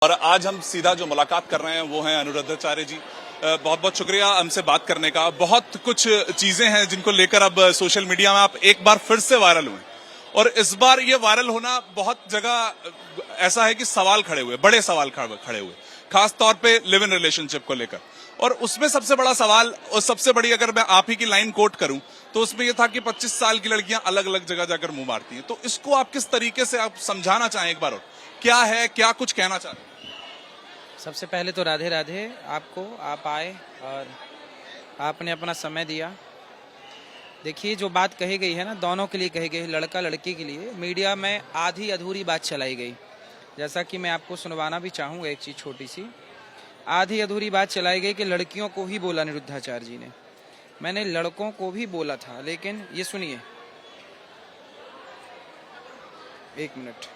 और आज हम सीधा जो मुलाकात कर रहे हैं वो हैं अनुरुद्धाचार्य जी। बहुत बहुत शुक्रिया हमसे बात करने का। बहुत कुछ चीजें हैं जिनको लेकर अब सोशल मीडिया में आप एक बार फिर से वायरल हुए और इस बार ये वायरल होना बहुत जगह ऐसा है कि सवाल खड़े हुए, बड़े सवाल खड़े हुए, खास तौर पे लिव इन रिलेशनशिप को लेकर। और उसमें सबसे बड़ा सवाल और सबसे बड़ी, अगर मैं आप ही की लाइन कोट करूं तो उसमें यह था कि 25 साल की लड़कियां अलग अलग जगह जाकर मुंह मारती हैं। तो इसको आप किस तरीके से आप समझाना चाहें एक बार, और क्या है, क्या कुछ कहना चाह रहे हैं? सबसे पहले तो राधे राधे आपको, आप आए और आपने अपना समय दिया। देखिए, जो बात कही गई है ना, दोनों के लिए कही गई है, लड़का लड़की के लिए। मीडिया में आधी अधूरी बात चलाई गई, जैसा कि मैं आपको सुनवाना भी चाहूँगा एक चीज़ छोटी सी। आधी अधूरी बात चलाई गई कि लड़कियों को ही बोला निरुद्धाचार्य जी ने। मैंने लड़कों को भी बोला था, लेकिन ये सुनिए, एक मिनट।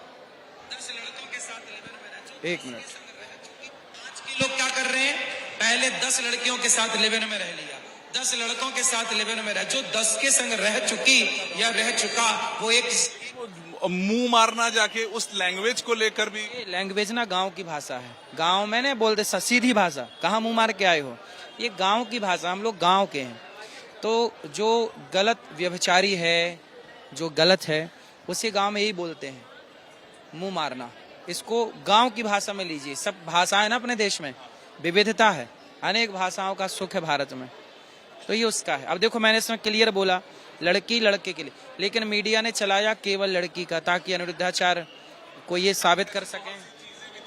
लोग क्या कर रहे हैं, पहले 10 लड़कियों के साथ लिव इन में रह लिया, 10 लड़कों के साथ लिव इन में रह, जो 10 के संग रह चुकी या रह चुका वो एक मुंह मारना जाके उस लैंग्वेज को लेकर भी। लैंग्वेज ना गांव की भाषा है। गांव में नहीं बोलते सीधी भाषा, कहाँ मुंह मार के आए हो, ये गांव की भाषा, हम लोग गांव के हैं। तो जो गलत व्यभिचारी है, जो गलत है, उसे गांव में यही बोलते हैं, मुंह मारना। इसको गांव की भाषा में लीजिए। सब भाषाएं ना अपने देश में, विविधता है, अनेक भाषाओं का सुख है भारत में, तो ये उसका है। अब देखो, मैंने इसमें क्लियर बोला लड़की लड़के के लिए, लेकिन मीडिया ने चलाया केवल लड़की का, ताकि अनुरुद्धाचार्य को ये साबित कर सके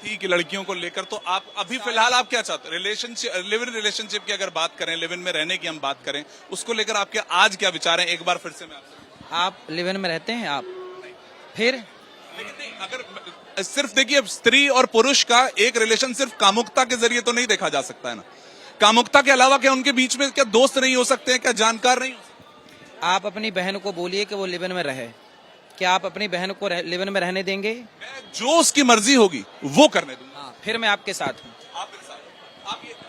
थी कि लड़कियों को लेकर। तो आप अभी फिलहाल आप क्या चाहते हैं? रिलेशनशिप, लिव इन रिलेशनशिप की अगर बात करें, लिव इन में रहने की हम बात करें, उसको लेकर आपके आज क्या विचार हैं? एक बार फिर से मैं आप लिव इन में रहते हैं आप, फिर अगर सिर्फ देखिए, स्त्री और पुरुष का एक रिलेशन सिर्फ कामुकता के जरिए तो नहीं देखा जा सकता है ना। कामुकता के अलावा क्या उनके बीच में क्या दोस्त नहीं हो सकते हैं, क्या जानकार नहीं हो सकते? आप अपनी बहन को बोलिए कि वो लिव इन में रहे। क्या आप अपनी बहन को लिव इन में रहने देंगे? जो उसकी मर्जी होगी वो करने दूंगा। हाँ, फिर मैं आपके साथ हूँ।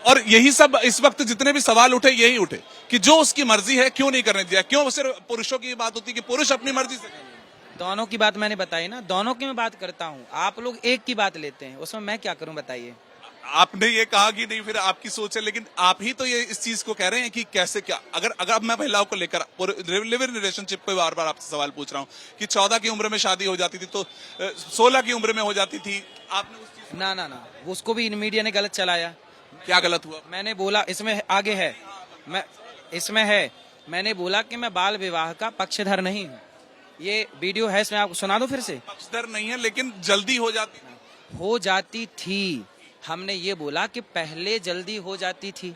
और यही सब इस वक्त जितने भी सवाल उठे, यही उठे कि जो उसकी मर्जी है क्यों नहीं करने दिया। क्यों सिर्फ पुरुषों की बात होती कि पुरुष अपनी मर्जी से? दोनों की बात मैंने बताई ना, दोनों की मैं बात करता हूँ। आप लोग एक की बात लेते हैं, उसमें मैं क्या करूँ बताइए? आपने ये कहा कि नहीं, फिर आपकी सोच है, लेकिन आप ही तो ये इस चीज को कह रहे हैं कि कैसे क्या। अगर मैं महिलाओं को लेकर लिव इन रिलेशनशिप को बार बार आपसे सवाल पूछ रहा हूँ कि 14 की उम्र में शादी हो जाती थी तो 16 की उम्र में हो जाती थी, आपने उस चीज ना उसको भी मीडिया ने गलत चलाया। क्या गलत हुआ? मैंने बोला, इसमें आगे है, मैं इसमें है, मैंने बोला कि मैं बाल विवाह का पक्षधर नहीं हूँ। ये वीडियो है, इसमें आपको सुना दो फिर से। पक्षधर नहीं है, लेकिन जल्दी हो जाती थी। हमने ये बोला कि पहले जल्दी हो जाती थी।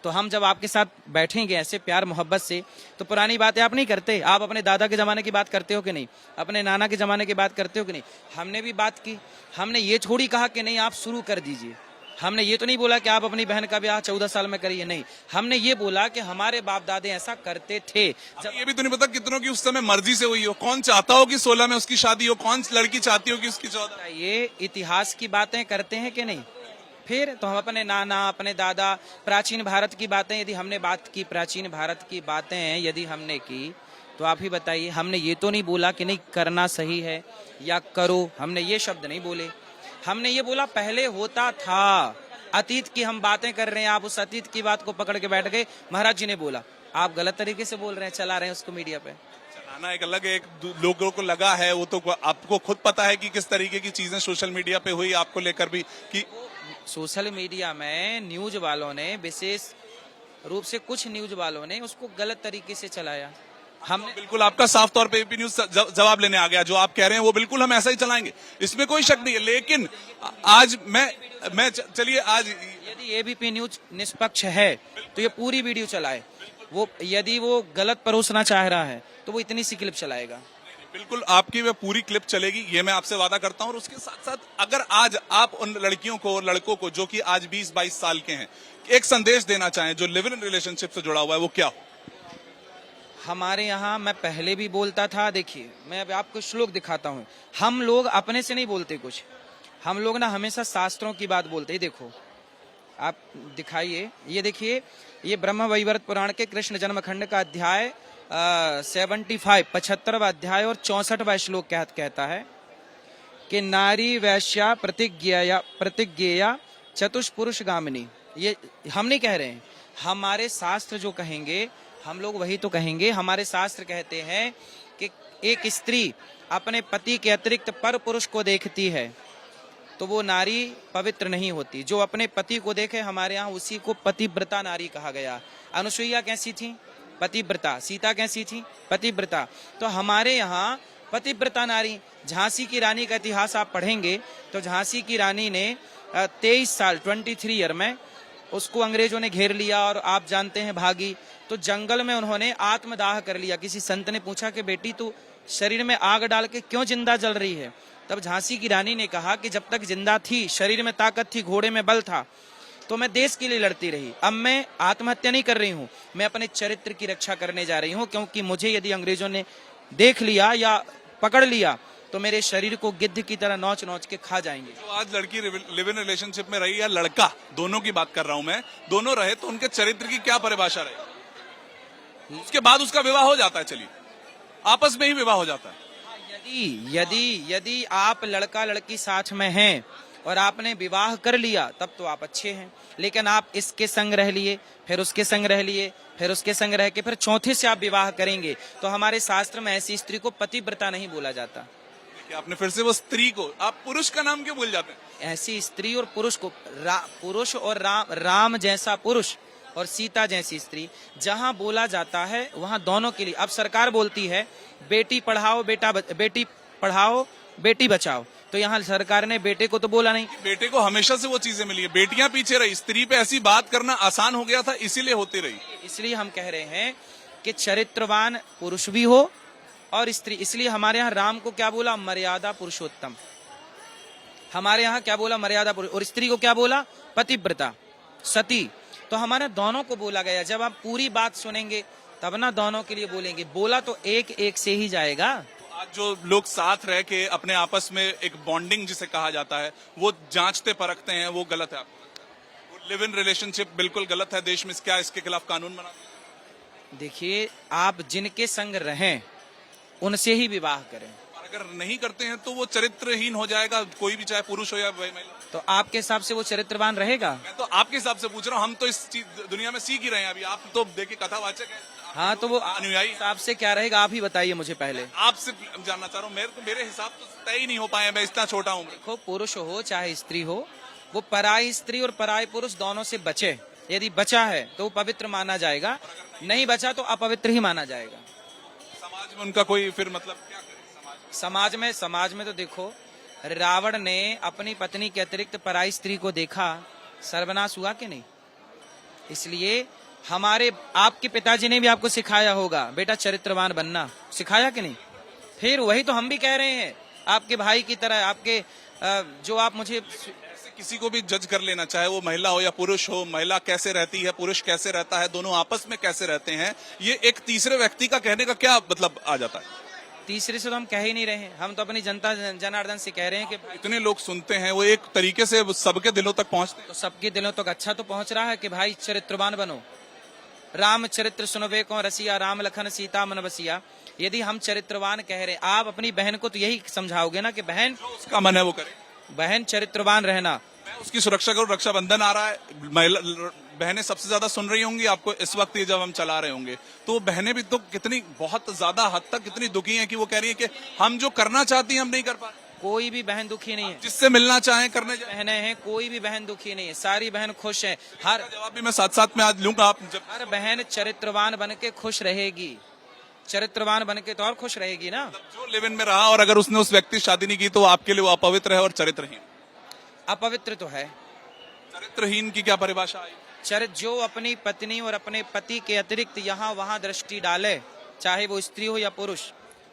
तो हम जब आपके साथ बैठेंगे ऐसे प्यार मोहब्बत से, तो पुरानी बातें आप नहीं करते। आप अपने दादा के जमाने की बात करते हो कि नहीं, अपने नाना के जमाने की बात करते हो कि नहीं? हमने भी बात की। हमने ये थोड़ी कहा कि नहीं आप शुरू कर दीजिए। हमने ये तो नहीं बोला कि आप अपनी बहन का ब्याह 14 साल में करिए, नहीं। हमने ये बोला कि हमारे बाप दादे ऐसा करते थे। जब ये भी तो नहीं पता कितनों की उस समय मर्जी से हुई हो। कौन चाहता हो कि 16 में उसकी शादी हो, कौन लड़की चाहती हो कि उसकी 14? ये इतिहास की बातें करते हैं कि नहीं? फिर तो हम अपने नाना, अपने दादा, प्राचीन भारत की बातें यदि हमने बात की, प्राचीन भारत की बातें यदि हमने की, तो आप ही बताइए। हमने ये तो नहीं बोला कि नहीं करना सही है या करो, हमने ये शब्द नहीं बोले। हमने ये बोला पहले होता था। अतीत की हम बातें कर रहे हैं, आप उस अतीत की बात को पकड़ के बैठ गए। महाराज जी ने बोला, आप गलत तरीके से बोल रहे हैं, चला रहे हैं उसको मीडिया पे। चलाना एक अलग है, एक लोगों को लगा है, वो तो आपको खुद पता है कि किस तरीके की चीजें सोशल मीडिया पे हुई आपको लेकर भी। कि सोशल मीडिया में न्यूज वालों ने, विशेष रूप से कुछ न्यूज वालों ने उसको गलत तरीके से चलाया। हमने बिल्कुल आपका साफ तौर पे एबीपी न्यूज जवाब लेने आ गया। जो आप कह रहे हैं वो बिल्कुल हम ऐसा ही चलाएंगे, इसमें कोई शक नहीं है। लेकिन आज मैं चलिए, आज यदि एबीपी न्यूज निष्पक्ष है तो ये पूरी वीडियो चलाए। वो यदि वो गलत परोसना चाह रहा है तो वो इतनी सी क्लिप चलाएगा। बिल्कुल आपकी वह पूरी क्लिप चलेगी, ये मैं आपसे वादा करता हूं। और उसके साथ साथ अगर आज आप उन लड़कियों को और लड़कों को जो कि आज 20-22 साल के हैं, एक संदेश देना चाहें जो लिव इन रिलेशनशिप से जुड़ा हुआ है, वो क्या हो? हमारे यहाँ, मैं पहले भी बोलता था, देखिए मैं अब आपको श्लोक दिखाता हूँ। हम लोग अपने से नहीं बोलते कुछ, हम लोग ना हमेशा शास्त्रों की बात बोलते हैं। देखो, आप दिखाइए, ये देखिए, ये ब्रह्म वैवर्त पुराण के कृष्ण जन्मखंड का अध्याय 75 अध्याय और 64वां श्लोक कहता है कि नारी वैश्या प्रतिज्ञेया चतुष्पुरुष गामिनी। ये हम नहीं कह रहे हैं, हमारे शास्त्र जो कहेंगे हम लोग वही तो कहेंगे। हमारे शास्त्र कहते हैं कि एक स्त्री अपने पति के अतिरिक्त पर पुरुष को देखती है तो वो नारी पवित्र नहीं होती। जो अपने पति को देखे, हमारे यहाँ उसी को पतिव्रता नारी कहा गया। अनुसुईया कैसी थी? पतिव्रता। सीता कैसी थी? पतिव्रता। तो हमारे यहाँ पतिव्रता नारी। झांसी की रानी का इतिहास आप पढ़ेंगे तो झांसी की रानी ने 23 साल 23 ईयर में उसको अंग्रेजों ने घेर लिया और आप जानते हैं भागी। तो जंगल में उन्होंने आत्मदाह कर लिया। किसी संत ने पूछा कि बेटी तू शरीर में आग डाल के क्यों जिंदा जल रही है? तब झांसी की रानी ने कहा कि जब तक जिंदा थी, शरीर में ताकत थी, घोड़े में बल था, तो मैं देश के लिए लड़ती रही। अब मैं आत्महत्या नहीं कर रही हूँ, मैं अपने चरित्र की रक्षा करने जा रही हूँ, क्योंकि मुझे यदि अंग्रेजों ने देख लिया या पकड़ लिया तो मेरे शरीर को गिद्ध की तरह नोच नोच के खा जाएंगे। तो आज लड़की लिव इन रिलेशनशिप में रही या लड़का, दोनों की बात कर रहा हूं मैं, दोनों रहे तो उनके चरित्र की क्या परिभाषा रही? उसके बाद उसका विवाह हो जाता है, चलिए आपस में ही विवाह हो जाता है। यदि आप लड़का लड़की साथ में हैं और आपने विवाह कर लिया तब तो आप अच्छे हैं। लेकिन आप इसके संग रह लिए, फिर उसके संग रह लिए, फिर उसके संग रह के फिर चौथे से आप विवाह करेंगे तो हमारे शास्त्र में ऐसी स्त्री को पतिव्रता नहीं बोला जाता। आपने फिर से वो स्त्री को, आप पुरुष का नाम क्यों भूल जाते हैं? ऐसी स्त्री और पुरुष को पुरुष और राम जैसा पुरुष और सीता जैसी स्त्री जहां बोला जाता है वहां दोनों के लिए। अब सरकार बोलती है बेटी पढ़ाओ बेटी पढ़ाओ बेटी बचाओ, तो यहाँ सरकार ने बेटे को तो बोला नहीं। बेटे को हमेशा से वो चीजें मिली है, बेटियां पीछे रही, स्त्री पे ऐसी बात करना आसान हो गया था, इसीलिए होती रही। इसलिए हम कह रहे हैं कि चरित्रवान पुरुष भी हो और स्त्री। इसलिए हमारे यहाँ राम को क्या बोला? मर्यादा पुरुषोत्तम। हमारे यहाँ क्या बोला? मर्यादा पुरुष। और स्त्री को क्या बोला? पतिव्रता, सती। तो हमारे दोनों को बोला गया। जब आप पूरी बात सुनेंगे तब ना दोनों के लिए बोलेंगे। बोला तो एक एक से ही जाएगा। आज जो लोग साथ रह के अपने आपस में एक बॉन्डिंग जिसे कहा जाता है वो जांचते परखते हैं, वो गलत है? आपको लिव इन रिलेशनशिप बिल्कुल गलत है देश में, क्या इसके खिलाफ कानून बना? देखिए, आप जिनके संग रहें उनसे ही विवाह करें। अगर नहीं करते हैं तो वो चरित्रहीन हो जाएगा, कोई भी, चाहे पुरुष हो या महिला। तो आपके हिसाब से वो चरित्रवान रहेगा? मैं तो आपके हिसाब से पूछ रहा हूँ, हम तो इस चीज दुनिया में सीख ही रहे हैं अभी। आप तो देखिए कथावाचक हैं। हाँ, तो वो अनुयायी हिसाब से क्या रहेगा आप ही बताइए मुझे पहले। आपसे जानना चाह रहा हूँ, मेरे हिसाब तो तय ही नहीं हो पाए, मैं इतना छोटा हूँ। देखो, पुरुष हो चाहे स्त्री हो, वो पराई स्त्री और पराई पुरुष दोनों से बचे। यदि बचा है तो वो पवित्र माना जाएगा, नहीं बचा तो अपवित्र ही माना जाएगा। समाज में उनका कोई फिर मतलब क्या करे? समाज में तो देखो, रावण ने अपनी पत्नी के अतिरिक्त पराई स्त्री को देखा, सर्वनाश हुआ कि नहीं? इसलिए हमारे आपके पिताजी ने भी आपको सिखाया होगा बेटा चरित्रवान बनना, सिखाया कि नहीं? फिर वही तो हम भी कह रहे हैं, आपके भाई की तरह। आपके जो आप मुझे ऐसे किसी को भी जज कर लेना, चाहे वो महिला हो या पुरुष हो, महिला कैसे रहती है, पुरुष कैसे रहता है, दोनों आपस में कैसे रहते हैं, ये एक तीसरे व्यक्ति का कहने का क्या मतलब आ जाता है? तीसरे से तो हम कह ही नहीं रहे हैं, हम तो अपनी जनता जनार्दन से कह रहे हैं कि इतने लोग सुनते हैं, वो एक तरीके से सबके दिलों तक पहुंचते हैं। तो सबके दिलों तक अच्छा तो पहुंच रहा है कि भाई चरित्रवान बनो। राम चरित्र सुनबे को रसिया, राम लखन सीता मन बसिया। यदि हम चरित्रवान कह रहे, आप अपनी बहन को तो यही समझाओगे ना कि बहन, जो उसका मन है वो करे, बहन चरित्रवान रहना। मैं उसकी सुरक्षा करूं। रक्षाबंधन आ रहा है, महिला बहनें सबसे ज्यादा सुन रही होंगी आपको इस वक्त, ये जब हम चला रहे होंगे, तो बहनें भी तो कितनी बहुत ज्यादा हद तक कितनी दुखी हैं कि वो कह रही है कि हम जो करना चाहती हैं हम नहीं कर पा रहे। कोई भी बहन दुखी नहीं है, जिससे मिलना चाहें करने जाए। बहनें हैं, कोई भी बहन दुखी नहीं है, सारी बहन खुश है। हर जवाब भी मैं साथ साथ में आज लूंगा। आप जब हर बहन चरित्रवान बन के खुश रहेगी, चरित्रवान बन के तो और खुश रहेगी ना। जो लिव इन में रहा और अगर उसने उस व्यक्ति से शादी नहीं की तो आपके लिए वो अपवित्र है और चरित्रहीन। अपवित्र तो है। चरित्रहीन की क्या परिभाषा आई? जो अपनी पत्नी और अपने पति के अतिरिक्त यहाँ वहाँ दृष्टि डाले, चाहे वो स्त्री हो या पुरुष,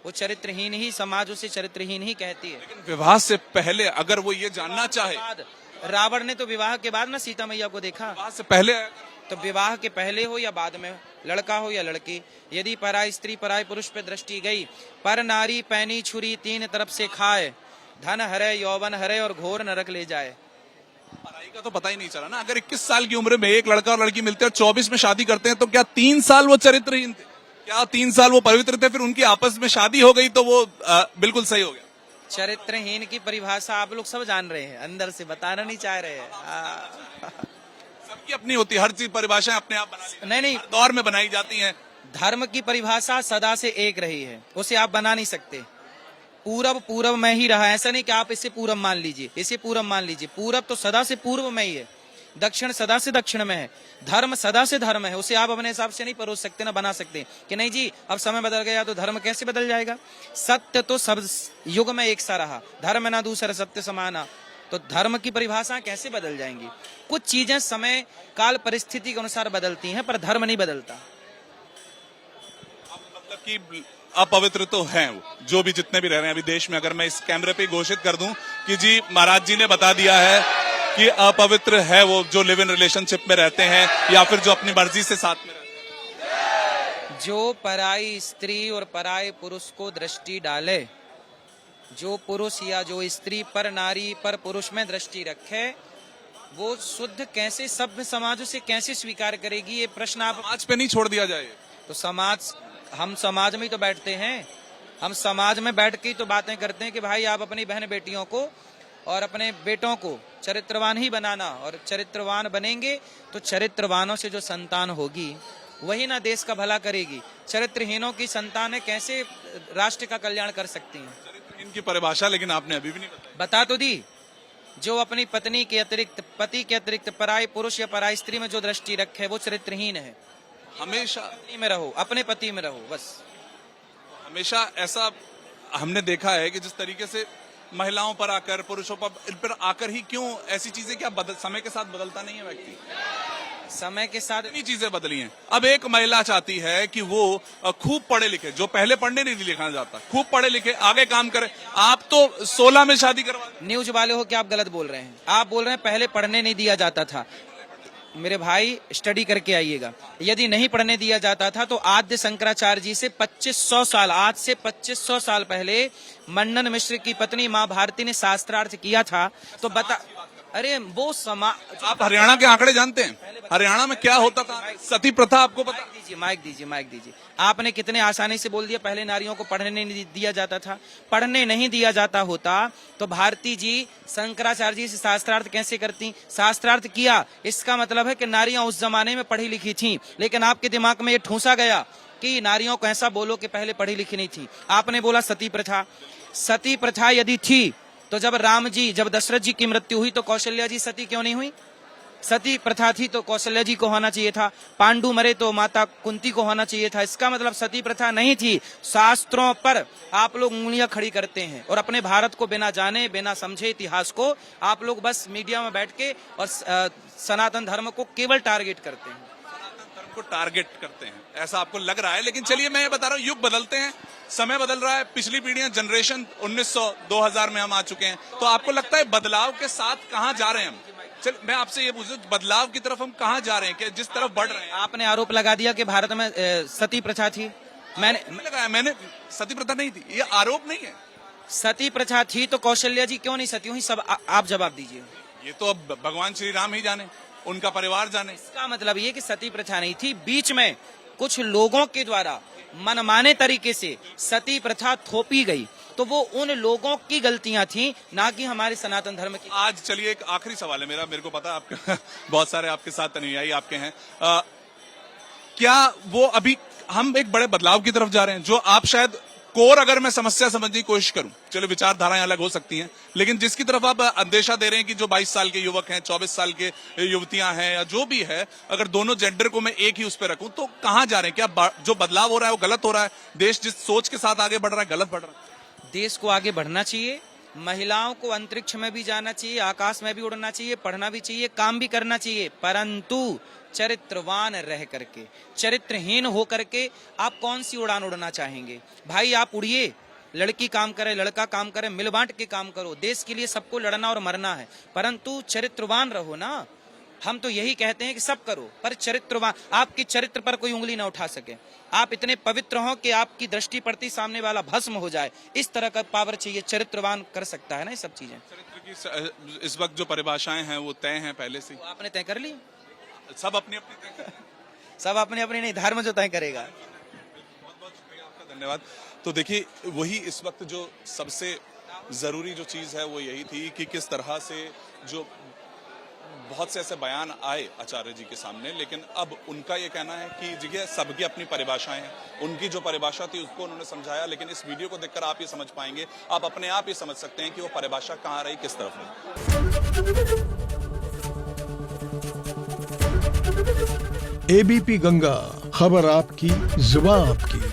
वो चरित्रहीन ही, समाज उसे चरित्रहीन ही कहती है। लेकिन विवाह से पहले अगर वो ये जानना चाहे, रावण ने तो विवाह के बाद ना सीता मैया को देखा। विवाह से पहले, तो विवाह के पहले हो या बाद में, लड़का हो या लड़की, यदि पराई स्त्री पराई पुरुष पे दृष्टि गई, पर नारी पैनी छुरी तीन तरफ से खाए, धन हरे यौवन हरे और घोर नरक ले जाए। पढ़ाई का तो पता ही नहीं चला ना। अगर 21 साल की उम्र में एक लड़का और लड़की मिलते हैं, 24 में शादी करते हैं, तो क्या 3 साल वो चरित्रहीन थे? क्या 3 साल वो पवित्र थे? फिर उनकी आपस में शादी हो गई तो वो बिल्कुल सही हो गया? चरित्रहीन की परिभाषा आप लोग सब जान रहे हैं, अंदर से बताना नहीं चाह रहे हैं। सबकी अपनी होती है, हर चीज परिभाषाएं अपने आप बना ली नहीं नहीं, हर दौर में बनाई जाती हैं। धर्म की परिभाषा सदा से एक रही है, उसे आप बना नहीं सकते। पूरब पूरब में ही रहा, ऐसा नहीं कि आप इसे पूरब मान लीजिए, इसे पूरब मान लीजिए। पूरब तो सदा से पूर्व में ही है, दक्षिण सदा से दक्षिण में है, धर्म सदा से धर्म है। उसे आप अपने हिसाब से नहीं परोस सकते, ना बना सकते कि नहीं जी अब समय बदल गया तो धर्म कैसे बदल जाएगा। सत्य तो सब युग में एक सा रहा, धर्म ना दूसरा सत्य समाना। तो धर्म की परिभाषा कैसे बदल जाएंगी। कुछ चीजें समय काल परिस्थिति के अनुसार बदलती हैं, पर धर्म नहीं बदलता। मतलब कि अपवित्र तो हैं वो, जो भी जितने भी रह रहे हैं अभी देश में। अगर मैं इस कैमरे पे घोषित कर दूं कि जी महाराज जी ने बता दिया है कि अपवित्र है वो जो लिव इन रिलेशनशिप में रहते हैं या फिर जो अपनी मर्जी से साथ में रहते हैं। जो पराई स्त्री और पराये पुरुष को दृष्टि डाले, जो पुरुष या जो स्त्री पर नारी पर पुरुष में दृष्टि रखे, वो शुद्ध कैसे सभ्य समाज से कैसे स्वीकार करेगी। ये प्रश्न आप समाज पे नहीं छोड़ दिया जाए। तो समाज, हम समाज में ही तो बैठते हैं, हम समाज में बैठ के ही तो बातें करते हैं कि भाई आप अपनी बहन बेटियों को और अपने बेटों को चरित्रवान ही बनाना, और चरित्रवान बनेंगे तो चरित्रवानों से जो संतान होगी वही ना देश का भला करेगी। चरित्रहीनों की संतानें कैसे राष्ट्र का कल्याण कर सकती हैं। चरित्रहीन की परिभाषा लेकिन आपने अभी भी नहीं बताई। बता तो दी, जो अपनी पत्नी के अतिरिक्त, पति के अतिरिक्त पराई पुरुष या पराई स्त्री में जो दृष्टि रखे वो चरित्रहीन है। हमेशा पत्नी में रहो, अपने पति में रहो, बस। हमेशा ऐसा हमने देखा है कि जिस तरीके से महिलाओं पर आकर, पुरुषों पर आकर ही क्यों ऐसी चीजें क्या समय के साथ बदलता नहीं है व्यक्ति। समय के साथ इतनी चीजें बदली हैं। अब एक महिला चाहती है कि वो खूब पढ़े लिखे, जो पहले पढ़ने नहीं लिखा जाता, खूब पढ़े लिखे आगे काम करे। आप तो 16 में शादी करवा। न्यूज वाले हो कि आप गलत बोल रहे हैं। आप बोल रहे हैं पहले पढ़ने नहीं दिया जाता था। मेरे भाई स्टडी करके आइएगा, यदि नहीं पढ़ने दिया जाता था तो आद्य शंकराचार्य जी से 2500 साल, आज से 2500 साल पहले मंडन मिश्र की पत्नी माँ भारती ने शास्त्रार्थ किया था। तो बता, अरे वो आप हरियाणा के आंकड़े जानते हैं? हरियाणा में क्या होता था, सती प्रथा आपको पता? माइक दीजिए। आपने कितने आसानी से बोल दिया पहले नारियों को पढ़ने नहीं दिया जाता था। पढ़ने नहीं दिया जाता होता तो भारती जी शंकराचार्य जी से शास्त्रार्थ कैसे करती। शास्त्रार्थ किया, इसका मतलब है कि नारियां उस जमाने में पढ़ी लिखी थीं, लेकिन आपके दिमाग में ये ठूंसा गया कि नारियों को ऐसा बोलो कि पहले पढ़ी लिखी नहीं थी। आपने बोला सती प्रथा। सती प्रथा यदि थी तो जब राम जी, जब दशरथ जी की मृत्यु हुई तो कौशल्या जी सती क्यों नहीं हुई। सती प्रथा थी तो कौशल्या जी को होना चाहिए था। पांडु मरे तो माता कुंती को होना चाहिए था। इसका मतलब सती प्रथा नहीं थी। शास्त्रों पर आप लोग उंगलियां खड़ी करते हैं और अपने भारत को बिना जाने बिना समझे इतिहास को आप लोग बस मीडिया में बैठ के और सनातन धर्म को केवल टारगेट करते हैं। को टारगेट करते हैं ऐसा आपको लग रहा है, लेकिन चलिए मैं ये बता रहा हूँ, युग बदलते हैं, समय बदल रहा है। पिछली पीढ़ियां, जनरेशन 1900 2000 में हम आ चुके हैं, तो आपको लगता है बदलाव के साथ कहां जा रहे हैं हम? चल मैं आपसे ये पूछूं, बदलाव की तरफ हम कहां जा रहे हैं, कि जिस तरफ बढ़ रहे हैं? आपने आरोप लगा दिया कि भारत में सती प्रथा थी। मैंने लगाया, मैंने सती प्रथा नहीं थी, ये आरोप नहीं है। सती प्रथा थी तो कौशल्या जी क्यों नहीं सती हुई, सब आप जवाब दीजिए। ये तो अब भगवान श्री राम ही जाने, उनका परिवार जाने। इसका मतलब ये कि सती प्रथा नहीं थी, बीच में कुछ लोगों के द्वारा मनमाने तरीके से सती प्रथा थोपी गई, तो वो उन लोगों की गलतियां थी, ना कि हमारे सनातन धर्म की। आज चलिए एक आखिरी सवाल है मेरा, मेरे को पता है आपके बहुत सारे आपके साथ अनुयायी आपके हैं, क्या वो अभी हम एक बड़े बदलाव की तरफ जा रहे हैं, जो आप शायद कोर, अगर मैं समस्या समझने की कोशिश करूं, चलो विचारधाराएं अलग हो सकती हैं, लेकिन जिसकी तरफ आप अंदेशा दे रहे हैं कि जो 22 साल के युवक हैं, 24 साल के युवतियां हैं, या जो भी है, अगर दोनों जेंडर को मैं एक ही उस पर रखूं तो कहां जा रहे हैं? क्या जो बदलाव हो रहा है वो गलत हो रहा है? देश जिस सोच के साथ आगे बढ़ रहा है गलत बढ़ रहा है? देश को आगे बढ़ना चाहिए, महिलाओं को अंतरिक्ष में भी जाना चाहिए, आकाश में भी उड़ना चाहिए, पढ़ना भी चाहिए, काम भी करना चाहिए, परंतु चरित्रवान रह करके, चरित्रहीन हो करके आप कौन सी उड़ान उड़ना चाहेंगे? भाई आप उड़िए, लड़की काम करे, लड़का काम करे, मिल बांट के काम करो, देश के लिए सबको लड़ना और मरना है, परंतु चरित्रवान रहो ना। हम तो यही कहते हैं कि सब करो, पर चरित्रवान, आपकी चरित्र पर कोई उंगली ना उठा सके, आप इतने पवित्र हो कि आपकी दृष्टि पड़ती सामने वाला भस्म हो जाए, इस तरह का पावर चाहिए। चरित्रवान कर सकता है ना ये सब चीजें। चरित्र की इस वक्त जो परिभाषाएं हैं वो तय हैं पहले से, आपने तय कर ली, सब अपनी अपनी सब अपने अपनी नहीं, धर्म जो तय करेगा। बहुत बहुत शुक्रिया आपका, धन्यवाद। तो देखिए वही इस वक्त जो सबसे जरूरी जो चीज है वो यही थी कि किस तरह से जो बहुत से ऐसे बयान आए आचार्य जी के सामने, लेकिन अब उनका ये कहना है कि देखिए सबकी अपनी परिभाषाएं हैं, उनकी जो परिभाषा थी उसको उन्होंने समझाया, लेकिन इस वीडियो को देखकर आप ये समझ पाएंगे, आप अपने आप ही समझ सकते हैं कि वो परिभाषा कहाँ रही, किस तरफ रही। एबीपी गंगा, खबर आपकी, जुबान आपकी।